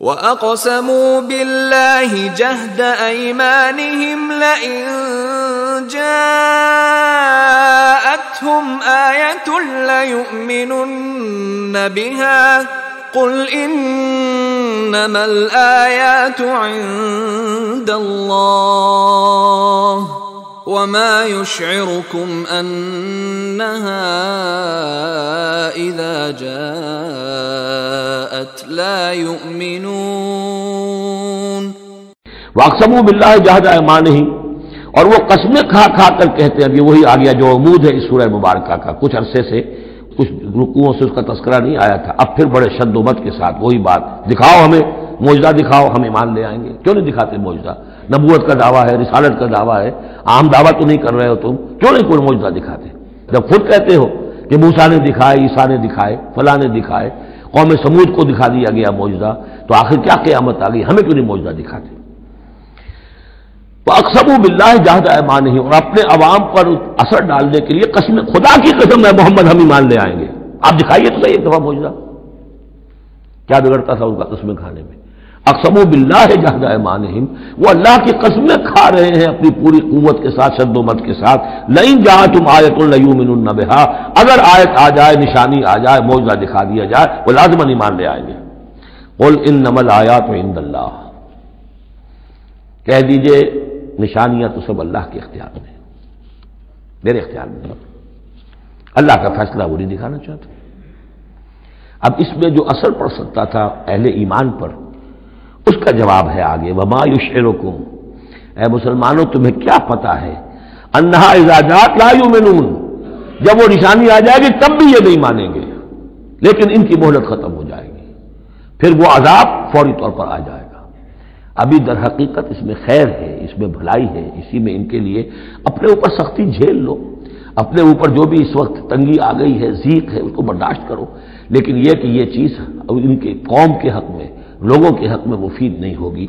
وَأَقْسَمُوا بِاللَّهِ جَهْدَ أَيْمَانِهِمْ لَئِن جَاءَتْهُمْ آيَةٌ لَّيُؤْمِنُنَّ بِهَا قُلْ إِنَّمَا الْآيَاتُ عِندَ اللَّهِ وَمَا يُشْعِرُكُمْ أَنَّهَا إِذَا جَاءَتْ لَا يُؤْمِنُونَ۔ وَأَقْسَمُوا بِاللَّهِ جَهْدَ أَيْمَانِهِمْ، اور وہ قسمیں کھا کھا کر کہتے ہیں، یہ وہی آ گیا جو عمود ہے اس سورہ مبارکہ کا۔ کچھ عرصے سے کچھ رکوعوں سے اس کا تذکرہ نہیں آیا تھا، اب پھر بڑے شد و مت کے ساتھ وہی بات، دکھاؤ ہمیں معجزہ، دکھاؤ ہم ایمان لے آئیں گے۔ کیوں نہیں دکھاتے معجزہ؟ نبوت کا دعویٰ ہے، رسالت کا دعویٰ ہے، عام دعویٰ تو نہیں کر رہے ہو تم، کیوں نہیں کوئی معجزہ دکھاتے؟ جب خود کہتے ہو کہ موسیٰ نے دکھائے، عیسیٰ نے دکھائے، فلاں نے دکھائے، قوم سمود کو دکھا دیا گیا معجزہ، تو آخر کیا قیامت آ گئی؟ ہمیں کیوں نہیں معجزہ دکھاتے؟ وَأَقْسَمُوا بِاللَّهِ جَهْدَ أَيْمَانِهِمْ، اور اپنے عوام پر اثر ڈالنے کے لیے قسم، خدا کی قسم ہے محمد ہم ایمان لے آئیں گے، آپ دکھائیے تو صحیح ایک دفعہ معجزہ۔ کیا بگڑتا تھا ان کا قسمیں کھانے میں؟ اقسموا باللہ جہد ایمانہم، وہ اللہ کی قسمیں کھا رہے ہیں اپنی پوری قوت کے ساتھ، شد و مت کے ساتھ۔ لئن جاءتم آیۃ لیؤمنن بہا، اگر آیت آ جائے، نشانی آ جائے، معجزہ دکھا دیا جائے، وہ لازماً ایمان لے آئیں گے۔ قل انما الآیات عند اللہ، کہہ دیجئے نشانیاں تو سب اللہ کے اختیار میں، میرے اختیار میں نہیں، اللہ کا فیصلہ وہ نہیں دکھانا چاہتا۔ اب اس میں جو اثر پڑ سکتا تھا اہل ایمان پر، اس کا جواب ہے آگے، وما یشعرکم، اے مسلمانوں تمہیں کیا پتا ہے، انہا اذا جاءت لا یؤمنون، جب وہ نشانی آ جائے گی تب بھی یہ نہیں مانیں گے، لیکن ان کی مہلت ختم ہو جائے گی، پھر وہ عذاب فوری طور پر آ جائے گا۔ ابھی در حقیقت اس میں خیر ہے، اس میں بھلائی ہے، اسی میں ان کے لیے اپنے اوپر سختی جھیل لو، اپنے اوپر جو بھی اس وقت تنگی آ گئی ہے، ضیق ہے، اس کو برداشت کرو، لیکن یہ کہ یہ چیز ان کے قوم کے حق میں، لوگوں کے حق میں مفید نہیں ہوگی۔